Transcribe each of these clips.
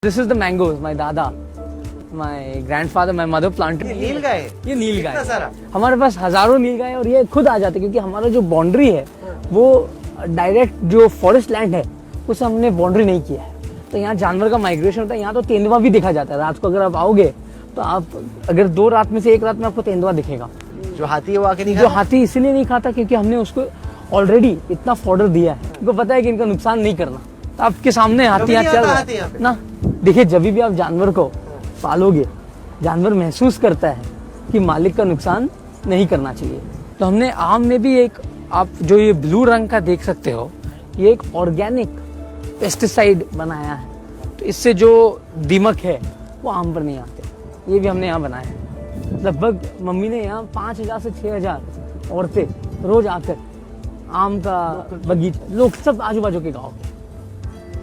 This is the mangoes. My dada, my grandfather, my mother planted. ये नील गाय है? ये नील गाय कितना सारा? हमारे पास हजारों नील गाय और ये खुद आ जाते हैं, क्योंकि हमारा जो बाउंड्री है वो डायरेक्ट जो फॉरेस्ट लैंड है उसे हमने बाउंड्री नहीं किया है। तो यहाँ जानवर का माइग्रेशन होता है। यहाँ तो तेंदुआ भी देखा जाता है। रात को अगर आप आओगे तो आप अगर 2 रात में से 1 रात में आपको तेंदुआ दिखेगा। जो हाथी है वो आके नहीं जो हाथी इसीलिए नहीं खाता क्योंकि हमने उसको ऑलरेडी इतना फॉर्डर दिया है। उनको पता है कि इनका नुकसान नहीं करना। तो आपके सामने हाथी यहाँ चल रहा है ना। देखिए, जब भी आप जानवर को पालोगे, जानवर महसूस करता है कि मालिक का नुकसान नहीं करना चाहिए। तो हमने आम में भी एक, आप जो ये ब्लू रंग का देख सकते हो, ये एक ऑर्गेनिक पेस्टिसाइड बनाया है। तो इससे जो दीमक है वो आम पर नहीं आते। ये भी हमने यहाँ बनाया है। लगभग मम्मी ने यहाँ 5000 से 6000 औरतें रोज आकर आम का बगीचा, लोग सब आजू बाजू के गाँव के।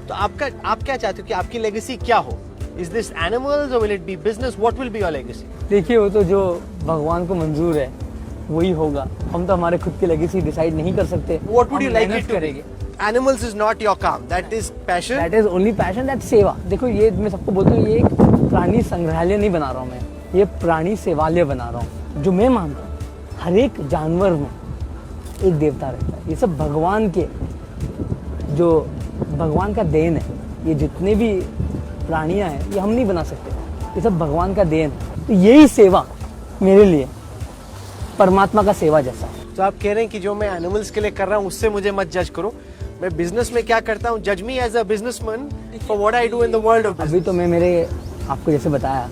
तो आप क्या चाहते हो कि आपकी लेगेसी क्या हो? Is this animals or will it be business? What will be your legacy? देखिए, वो तो जो भगवान को मंजूर है वही होगा। हम तो हमारे खुद की लेगेसी डिसाइड नहीं कर सकते। What would you like मेहनत it to be? Animals is not your काम. That is passion. That is only passion, that सेवा। देखो, ये मैं सबको बोलता हूँ, ये एक प्राणी संग्रहालय नहीं बना रहा हूँ मैं, ये प्राणी सेवालय बना रहा हूँ। जो मैं मानता हूँ, हर एक जानवर में एक देवता रहता है। ये सब भगवान के, जो भगवान का देन है। ये जितने भी प्राणियां हैं ये हम नहीं बना सकते, ये सब भगवान का देन है। तो यही सेवा मेरे लिए परमात्मा का सेवा जैसा। तो आप कह रहे हैं कि जो मैं एनिमल्स के लिए कर रहा हूँ उससे मुझे मत जज करो। मैं बिजनेस में क्या करता हूँ, जज me as a businessman for what I do in the world of business. अभी तो मैं मेरे आपको जैसे बताया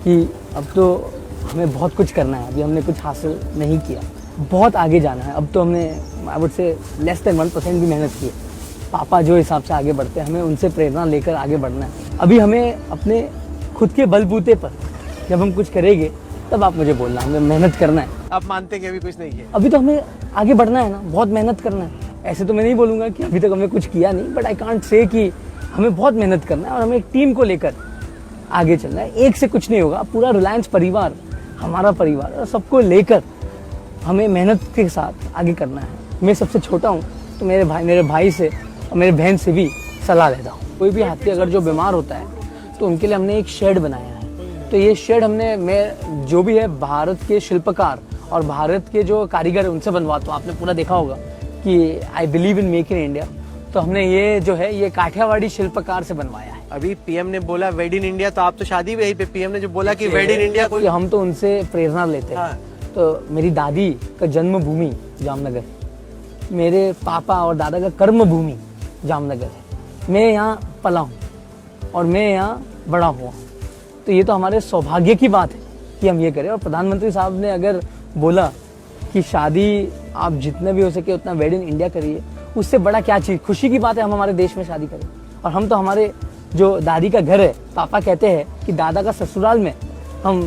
कि अब तो हमें बहुत कुछ करना है। अभी हमने कुछ हासिल नहीं किया, बहुत आगे जाना है। अब तो हमने, I would say, less than 1% भी मेहनत की है। पापा जो हिसाब से आगे बढ़ते हैं, हमें उनसे प्रेरणा लेकर आगे बढ़ना है। अभी हमें अपने खुद के बलबूते पर जब हम कुछ करेंगे तब आप मुझे बोलना, हमें मेहनत करना है। आप मानते हैं कि अभी कुछ नहीं किया? अभी तो हमें आगे बढ़ना है ना, बहुत मेहनत करना है। ऐसे तो मैं नहीं बोलूँगा कि अभी तक हमने कुछ किया नहीं, बट आई कांट से कि हमें बहुत मेहनत करना है और हमें एक टीम को लेकर आगे चलना है। एक से कुछ नहीं होगा। पूरा रिलायंस परिवार, हमारा परिवार, और सबको लेकर हमें मेहनत के साथ आगे करना है। मैं सबसे छोटा हूँ तो मेरे भाई से और मेरे बहन से भी सलाह लेता हूँ। कोई भी हाथी अगर जो बीमार होता है तो उनके लिए हमने एक शेड बनाया है। तो ये शेड मैं जो भी है भारत के शिल्पकार और भारत के जो कारीगर है उनसे बनवाता हूँ। आपने पूरा देखा होगा कि I believe in make in India. तो हमने ये जो है ये काठियावाड़ी शिल्पकार से बनवाया है। अभी पीएम ने बोला वेड इन इंडिया, तो आप तो शादी भी यहीं पे, पीएम ने जो बोला कि वेड इन इंडिया, कोई हम तो उनसे प्रेरणा लेते हैं। तो मेरी दादी का जन्मभूमि जामनगर, मेरे पापा और दादा का कर्म भूमि जामनगर है। मैं यहाँ पला हूँ और मैं यहाँ बड़ा हुआ हूँ। तो ये तो हमारे सौभाग्य की बात है कि हम ये करें। और प्रधानमंत्री साहब ने अगर बोला कि शादी आप जितना भी हो सके उतना वेड इन इंडिया करिए, उससे बड़ा क्या चीज़, खुशी की बात है हम हमारे देश में शादी करें। और हम तो हमारे जो दादी का घर है, पापा कहते हैं कि दादा का ससुराल में हम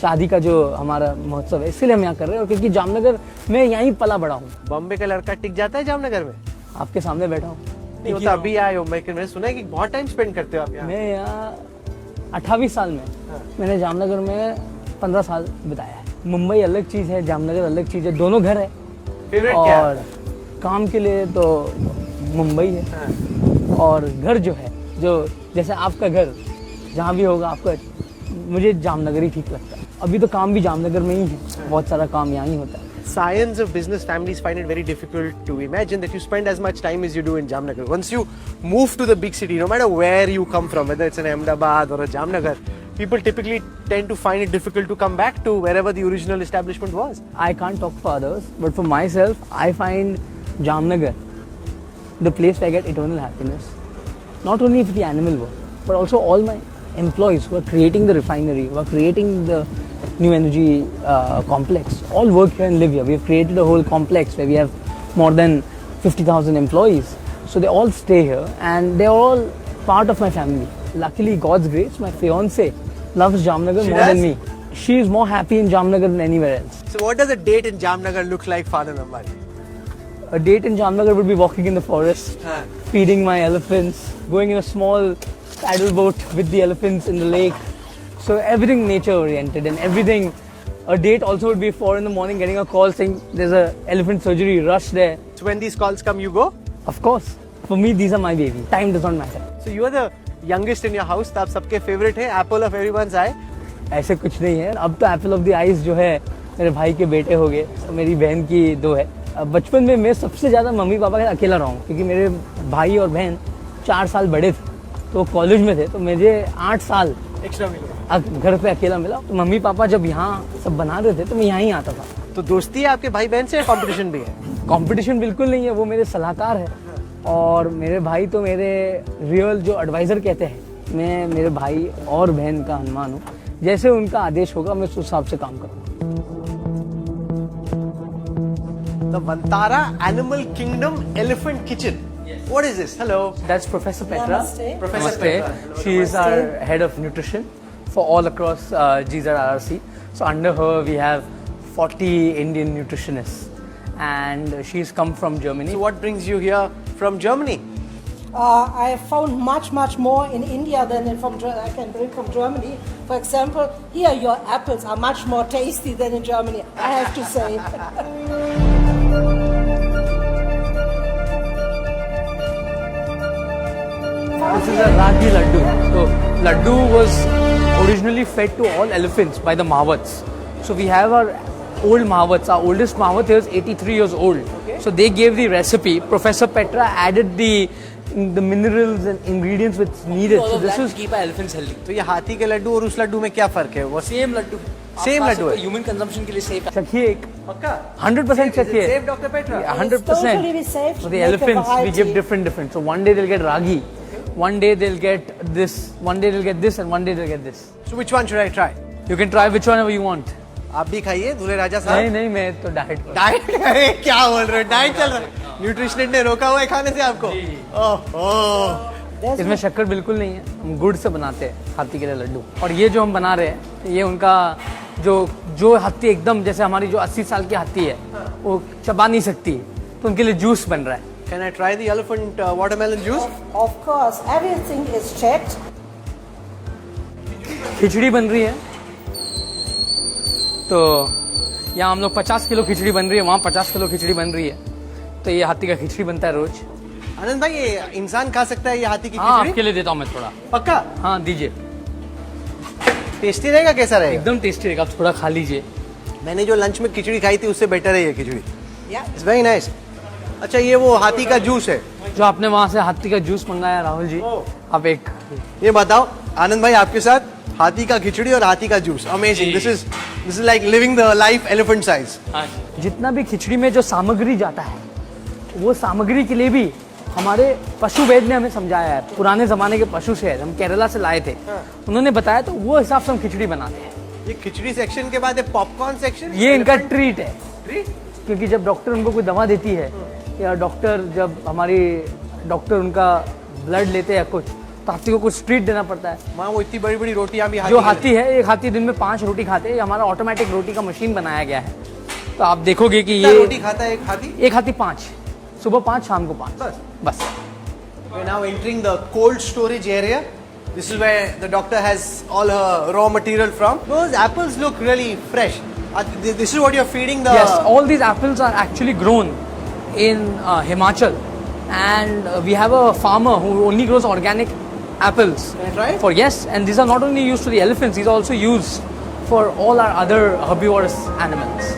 शादी का जो हमारा महोत्सव है, इसीलिए हम यहाँ कर रहे हैं। और क्योंकि जामनगर में यहीं पला बड़ा हूँ। बॉम्बे का लड़का टिक जाता है जामनगर में? आपके सामने बैठा हूँ। नहीं, वो तो अभी आए हो। मैंने सुना है कि बहुत टाइम स्पेंड करते हो आप यहाँ। मैं यहाँ 28 साल में, मैंने जामनगर में 15 साल बिताया है। मुंबई अलग चीज़ है, जामनगर अलग चीज़ है, दोनों घर है। फेवरेट और क्या है? काम के लिए तो मुंबई है। और घर जो है, जो जैसे आपका घर जहाँ भी होगा आपका, मुझे जामनगर ही ठीक लगता है। अभी तो काम भी जामनगर में ही है, बहुत सारा काम यहाँ ही होता है। Scions of business families find it very difficult to imagine that you spend as much time as you do in Jamnagar. Once you move to the big city, no matter where you come from, whether it's an Ahmedabad or a Jamnagar, people typically tend to find it difficult to come back to wherever the original establishment was. I can't talk for others, but for myself, I find Jamnagar the place where I get eternal happiness. Not only for the animal world, but also all my employees who are creating the refinery, who are creating the new energy complex, all work here and live here. We have created a whole complex where we have more than 50,000 employees. So they all stay here and they're all part of my family. Luckily, God's grace, my fiance loves Jamnagar more than me. She is more happy in Jamnagar than anywhere else. So what does a date in Jamnagar look like, Father Ambani? A date in Jamnagar would be walking in the forest, feeding my elephants, going in a small paddle boat with the elephants in the lake. So everything nature oriented and everything. A date also would be 4 in the morning getting a call saying there's a elephant surgery, rush there. So when these calls come, you go? Of course. For me, these are my baby. Time does not matter. So you are the youngest in your house, तो आप सबके favorite है, apple of everyone's eye. ऐसे कुछ नहीं है, अब तो एप्पल ऑफ द आइज जो है मेरे भाई के बेटे हो गए, मेरी बहन की 2 है। बचपन में मैं सबसे ज़्यादा मम्मी पापा के अकेला रहा हूँ, क्योंकि मेरे भाई और बहन 4 साल बड़े थे, तो कॉलेज में थे, तो मुझे 8 साल Extra मिला. घर पे अकेला मिला। तो मम्मी पापा जब यहाँ सब बना रहे थे तो मैं यहाँ ही आता था। तो दोस्ती है आपके भाई बहन से या कंपटीशन भी है? कंपटीशन बिल्कुल नहीं है, वो मेरे सलाहकार है और मेरे भाई तो मेरे रियल जो एडवाइज़र कहते हैं। मैं मेरे भाई और बहन का हनुमान हूँ, जैसे उनका आदेश होगा मैं उस हिसाब से काम करूँगा। The Vantara Animal Kingdom Elephant Kitchen. What is this? Hello. That's Professor Petra. Namaste. Professor Namaste. Petra. She is our head of nutrition for all across GZRRC. So under her we have 40 Indian nutritionists, and she's come from Germany. So what brings you here from Germany? I have found much more in India than I can bring from Germany. For example, here your apples are much more tasty than in Germany, I have to say. This is a Ragi Laddu. So Laddu was originally fed to all elephants by the Mahawats. So we have our old Mahawats. Our oldest Mahawat is 83 years old. Okay. So they gave the recipe. Professor Petra added the minerals and ingredients which needed. So this is keep our elephants healthy. तो ये हाथी के लड्डू और उस लड्डू में क्या फर्क है? वो Same laddu. Same laddu है? Human consumption के लिए safe है. चखिए एक पक्का? 100% चखिए. Save Dr. Petra. Yeah, It's totally 100%. safe For to the make a elephants, we give variety. different. So one day they'll get ragi, one day they'll get this, one day they'll get this, and one day they'll get this. So which one should I try? You can try which one you want. आप भी खाइए दूल्हे राजा नहीं साहब. नहीं मैं तो diet पर। डाइट? अरे क्या बोल रहे हो? डाइट चल रहा है? न्यूट्रिशनिस्ट ने रोका हुआ है खाने से आपको? ओह. There's इसमें शक्कर बिल्कुल नहीं है, हम गुड़ से बनाते हैं हाथी के लिए लड्डू। और ये जो हम बना रहे हैं ये उनका जो हाथी एकदम जैसे हमारी जो 80 साल की हाथी है वो चबा नहीं सकती, तो उनके लिए जूस बन रहा है। Can I try the elephant watermelon juice? Of course, everything is checked. खिचड़ी बन रही है, तो यहाँ हम लोग 50 किलो खिचड़ी बन रही है, वहाँ 50 किलो खिचड़ी बन रही है, तो ये हाथी का खिचड़ी बनता है रोज। आनंद भाई ये इंसान खा सकता है ये हाथी की हाँ खिचड़ी? आपके लिए देता हूँ मैं थोड़ा। पक्का? हाँ दीजिए, टेस्टी रहेगा? कैसा रहेगा? एकदम टेस्टी रहेगा, आप थोड़ा खा लीजिए। मैंने जो लंच में खिचड़ी खाई थी उससे बेटर है ये खिचड़ी. Yeah. It's very nice. अच्छा ये वो हाथी का जूस है? जो आपने वहाँ से हाथी का जूस मंगाया राहुल जी, आप एक ये बताओ आनंद भाई आपके साथ हाथी का खिचड़ी और हाथी का juice. Amazing. This is like living the life elephant size. जितना भी खिचड़ी में जो सामग्री जाता है वो सामग्री के लिए भी हमारे पशु वैद्य ने हमें समझाया है। पुराने जमाने के पशु से हम केरला से लाए थे, उन्होंने बताया, तो वो हिसाब से हम खिचड़ी बनाते हैं। ये खिचड़ी सेक्शन के बाद पॉपकॉर्न सेक्शन? ये इनका ट्रीट है, ट्रीट? क्योंकि जब डॉक्टर उनको कोई दवा देती है या डॉक्टर उनका ब्लड लेते हैं कुछ, तो हाथी को कुछ ट्रीट देना पड़ता है। वहाँ वो इतनी बड़ी बड़ी रोटियां भी जो हाथी है, एक हाथी दिन में 5 रोटी खाते हैं। ये हमारा ऑटोमेटिक रोटी का मशीन बनाया गया है, तो आप देखोगे कि ये रोटी खाता है एक हाथी? एक हाथी 5, सुबह 5 शाम को 5 बस। We're now entering the cold storage area. This is where the doctor has all her raw material from. Those apples look really fresh. This is what you're feeding the... Yes, all these apples are actually grown in Himachal, and we have a farmer who only grows organic apples. Can I try it? Yes, and these are not only used for the elephants; these are also used for all our other herbivorous animals.